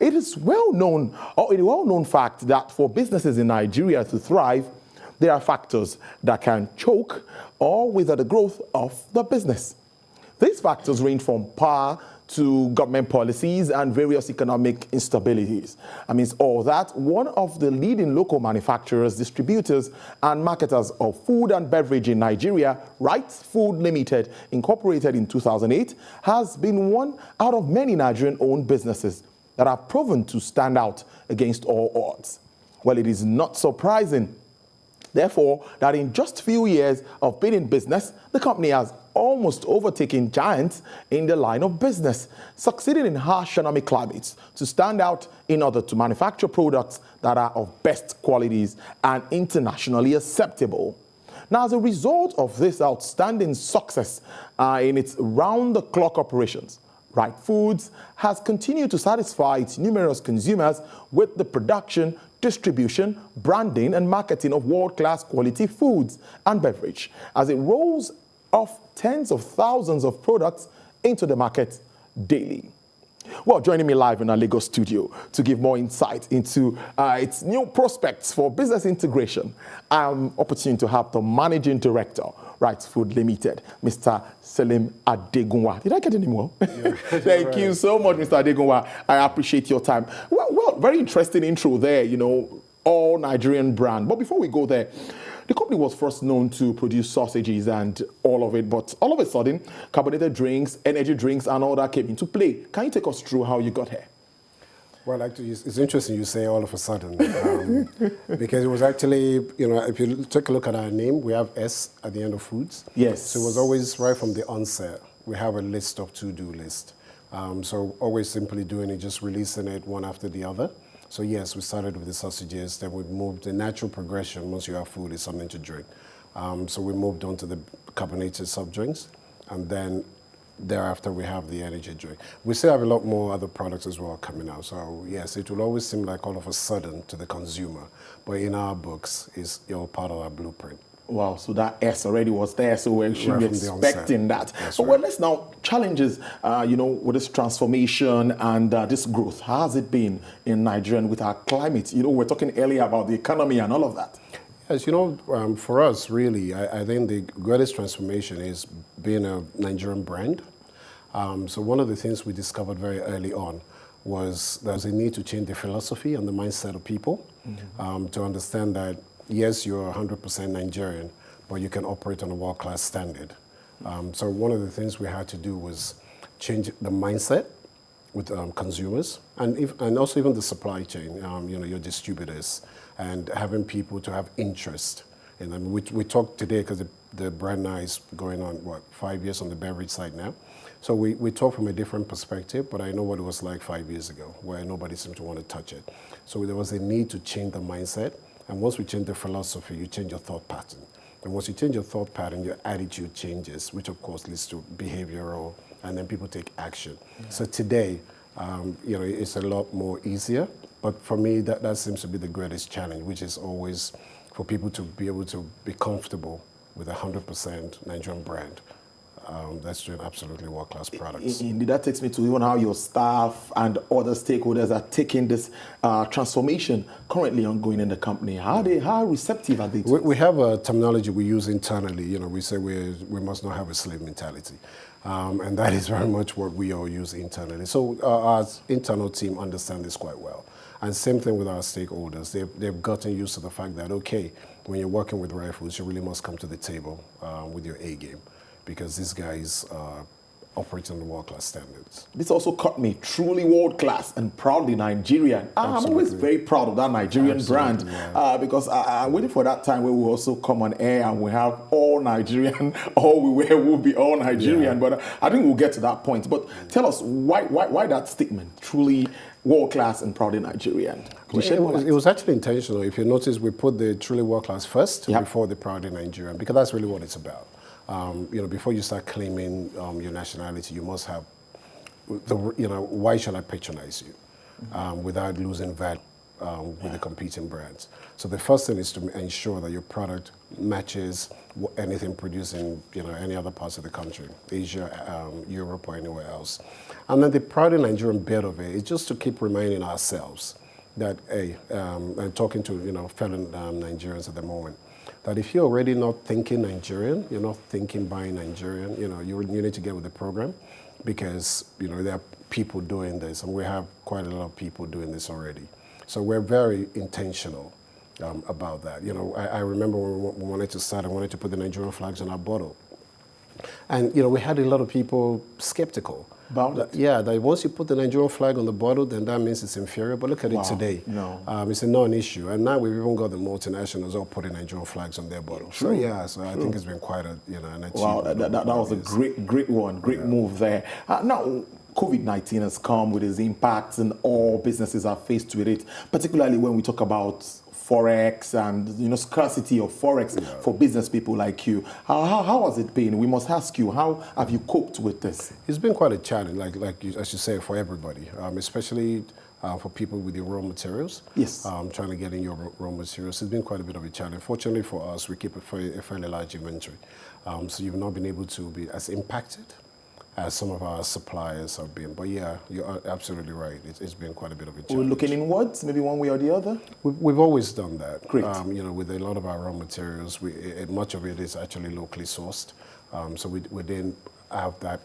it is well known, or a well-known fact that for businesses in Nigeria to thrive, there are factors that can choke or wither the growth of the business. These factors range from power to government policies and various economic instabilities. Amidst all that, one of the leading local manufacturers, distributors, and marketers of food and beverage in Nigeria, Rite Foods Ltd, incorporated in 2008, has been one out of many Nigerian-owned businesses that have proven to stand out against all odds. Well, it is not surprising, therefore, that in just a few years of being in business, the company has almost overtaken giants in the line of business, succeeding in harsh economic climates to stand out in order to manufacture products that are of best qualities and internationally acceptable. Now, as a result of this outstanding success in its round-the-clock operations, Rite Foods has continued to satisfy its numerous consumers with the production, distribution, branding, and marketing of world-class quality foods and beverage as it rolls off tens of thousands of products into the market daily. Well, joining me live in our Lagos studio to give more insight into its new prospects for business integration, I'm opportunity to have the Managing Director, Rite Foods Ltd, Mr. Selim Adegunwa. Did I get any more? Yeah. Thank you so much, Mr. Adegunwa. I appreciate your time. Well, very interesting intro there, you know, all Nigerian brand. But before we go there, the company was first known to produce sausages and all of it, but all of a sudden, carbonated drinks, energy drinks, and all that came into play. Can you take us through how you got here? Well, actually, it's interesting you say all of a sudden, because it was actually, you know, if you take a look at our name, we have S at the end of foods. Yes. So it was always right from the onset. We have a list of to-do list. So always simply doing it, just releasing it one after the other. So yes, we started with the sausages, then we moved, the natural progression once you have food is something to drink. So we moved on to the carbonated soft drinks, and then thereafter we have the energy drink. We still have a lot more other products as well coming out. So yes, it will always seem like all of a sudden to the consumer, but in our books, it's all part of our blueprint. Wow, so that S already was there, so we should be expecting that. That's but right. well, let's now challenges, you know, with this transformation and this growth. How has it been in Nigeria with our climate? You know, we're talking earlier about the economy and all of that. Yes, you know, for us, really, I think the greatest transformation is being a Nigerian brand. So one of the things we discovered very early on was there's a need to change the philosophy and the mindset of people to understand that yes, you're 100% Nigerian, but you can operate on a world-class standard. So one of the things we had to do was change the mindset with consumers and also even the supply chain, you know, your distributors, and having people to have interest in them. We talked today because the brand now is going on, 5 years on the beverage side now. So we talk from a different perspective, but I know what it was like 5 years ago, where nobody seemed to want to touch it. So there was a need to change the mindset. And once we change the philosophy, you change your thought pattern. And once you change your thought pattern, your attitude changes, which of course leads to behavioral, and then people take action. Yeah. So today, you know, it's a lot more easier. But for me, that seems to be the greatest challenge, which is always for people to be able to be comfortable with a 100% Nigerian brand. That's doing absolutely world-class products. Indeed, that takes me to even how your staff and other stakeholders are taking this transformation currently ongoing in the company. How receptive are they? We have a terminology we use internally. You know, we say we must not have a slave mentality. And that is very much what we all use internally. So our internal team understand this quite well. And same thing with our stakeholders. They've gotten used to the fact that, okay, when you're working with Rite Foods, you really must come to the table with your A game, because these guys operate on the world-class standards. This also caught me truly world-class and proudly Nigerian. I'm always very proud of that Nigerian brand, yeah. Because I'm waiting for that time where we also come on air and we have all Nigerian, all we wear will be all Nigerian, yeah. But I think we'll get to that point. But tell us, why that statement, truly world-class and proudly Nigerian? It was actually intentional. If you notice, we put the truly world-class first, yep, before the proudly Nigerian, because that's really what it's about. You know, before you start claiming your nationality, you must have, you know, why shall I patronize you without losing value with the competing brands. So the first thing is to ensure that your product matches anything produced in any other parts of the country, Asia, Europe, or anywhere else. And then the proud Nigerian bit of it is just to keep reminding ourselves that, hey, and talking to fellow Nigerians at the moment, that if you're already not thinking Nigerian, you're not thinking buying Nigerian, you need to get with the program, because there are people doing this, and we have quite a lot of people doing this already. So we're very intentional about that. I remember when we wanted to start, I wanted to put the Nigerian flags on our bottle. And, we had a lot of people skeptical. About it? Yeah, that once you put the Nigerian flag on the bottle, then that means it's inferior. But look at it today. No. It's a non-issue. And now we've even got the multinationals all putting Nigerian flags on their bottles. True. So I think it's been quite an achievement. Wow, that was a great one, great move there. Now, COVID-19 has come with its impacts, and all businesses are faced with it, particularly when we talk about Forex and scarcity of Forex for business people like you. How has it been? We must ask you, how have you coped with this? It's been quite a challenge, as you say, for everybody, especially for people with your raw materials. Yes. Trying to get in your raw materials. It's been quite a bit of a challenge. Fortunately for us, we keep a fairly large inventory. So you've not been able to be as impacted as some of our suppliers have been. But yeah, you're absolutely right. It's been quite a bit of a challenge. We're looking inwards, maybe one way or the other? We've always done that. Great. With a lot of our raw materials, much of it is actually locally sourced. So we didn't have that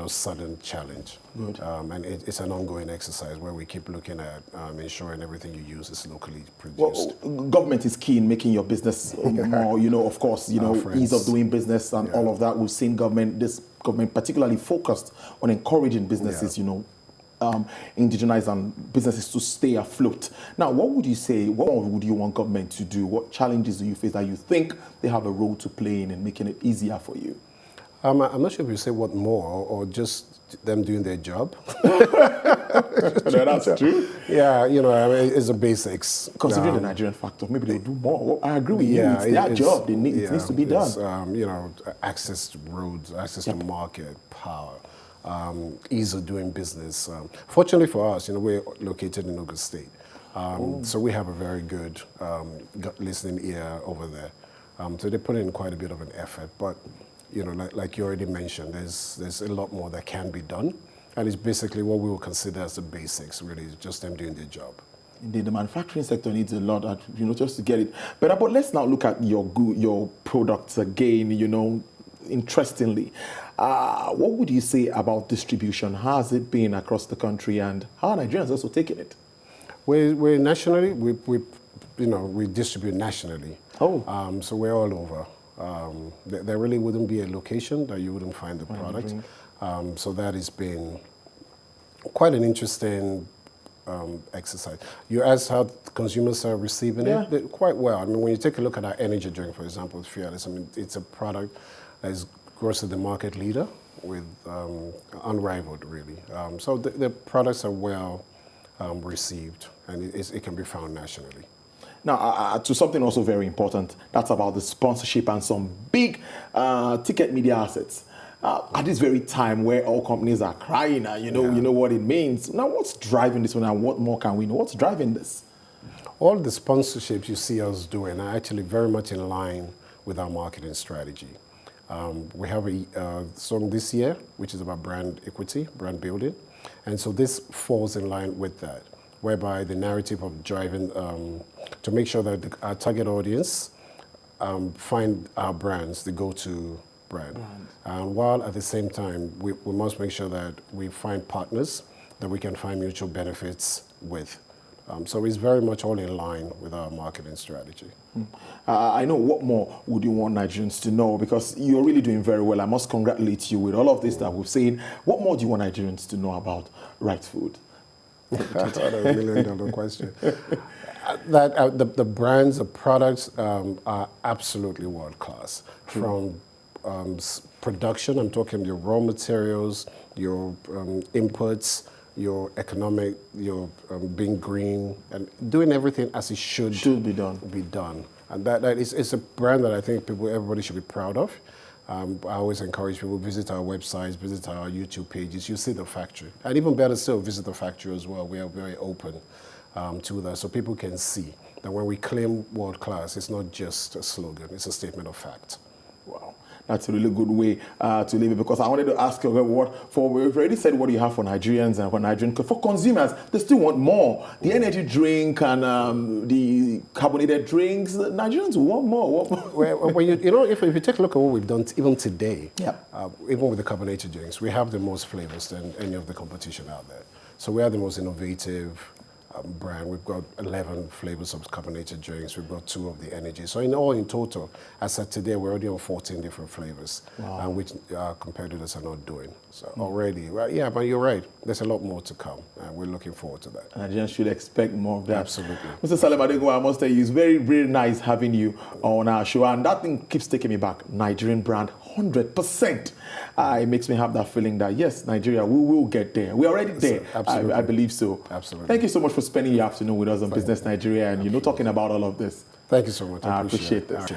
sudden challenge. Good. And it's an ongoing exercise where we keep looking at ensuring everything you use is locally produced. Well, government is keen making your business more, of course, ease of doing business and all of that. We've seen this government particularly focused on encouraging businesses, indigenize and businesses to stay afloat. Now, what would you say, what would you want government to do? What challenges do you face that you think they have a role to play in making it easier for you? I'm not sure if you say what more or just them doing their job. That's true. Yeah, it's the basics. Considering the Nigerian factor, maybe they'll do more. I agree with you. It's their job. It needs to be done. Access to roads, access to market, power, ease of doing business. Fortunately for us, we're located in Ogun State. So we have a very good listening ear over there. So they put in quite a bit of an effort. But like you already mentioned, there's a lot more that can be done, and it's basically what we will consider as the basics. Really, just them doing their job. Indeed, the manufacturing sector needs a lot, just to get it better. But let's now look at your products again. Interestingly, what would you say about distribution? How has it been across the country, and how are Nigerians also taking it? We're nationally, we distribute nationally. Oh, so we're all over. There really wouldn't be a location that you wouldn't find the product. So that has been quite an interesting exercise. You asked how consumers are receiving it? Quite well. I mean, when you take a look at our energy drink, for example, with Fearless, it's a product that is grossly the market leader with unrivaled, really. So the products are well received, and it can be found nationally. Now, to something also very important, that's about the sponsorship and some big ticket media assets. At this very time where all companies are crying, you know what it means. Now, what's driving this one, and what more can we know? What's driving this? All the sponsorships you see us doing are actually very much in line with our marketing strategy. We have a song this year, which is about brand equity, brand building. And so this falls in line with that, whereby the narrative of driving to make sure that our target audience find our brands the go-to brand. While at the same time, we must make sure that we find partners that we can find mutual benefits with. So it's very much all in line with our marketing strategy. I know, what more would you want Nigerians to know? Because you're really doing very well. I must congratulate you with all of this that we've seen. What more do you want Nigerians to know about Rite Food? That's a $1 million question. The brands, the products are absolutely world class. From production, I'm talking your raw materials, your inputs, your economic, your being green, and doing everything as it should be done. And that is a brand that I think everybody should be proud of. I always encourage people to visit our websites, visit our YouTube pages. You see the factory. And even better still, visit the factory as well. We are very open to that, so people can see that when we claim world class, it's not just a slogan, it's a statement of fact. Wow. That's a really good way to live it, because I wanted to ask you we've already said what you have for Nigerians and for Nigerian, for consumers, they still want more. The energy drink and the carbonated drinks, Nigerians want more. When if you take a look at what we've done even today, yeah. Even with the carbonated drinks, we have the most flavors than any of the competition out there. So we are the most innovative brand. We've got 11 flavors of carbonated drinks. We've got 2 of the energy. So in total, as of today, we're already on 14 different flavors, which our competitors are not doing. So already, yeah, but you're right. There's a lot more to come, and we're looking forward to that. Nigerians should expect more of that. Absolutely. Mr. Salim Adego, I must say, it's very, very nice having you on our show, and that thing keeps taking me back. Nigerian brand, 100%. It makes me have that feeling that, yes, Nigeria, we will get there. We're already there. Absolutely. I believe so. Absolutely. Thank you so much for spending your afternoon with us on Business Nigeria and, talking about all of this. Thank you so much. I appreciate this.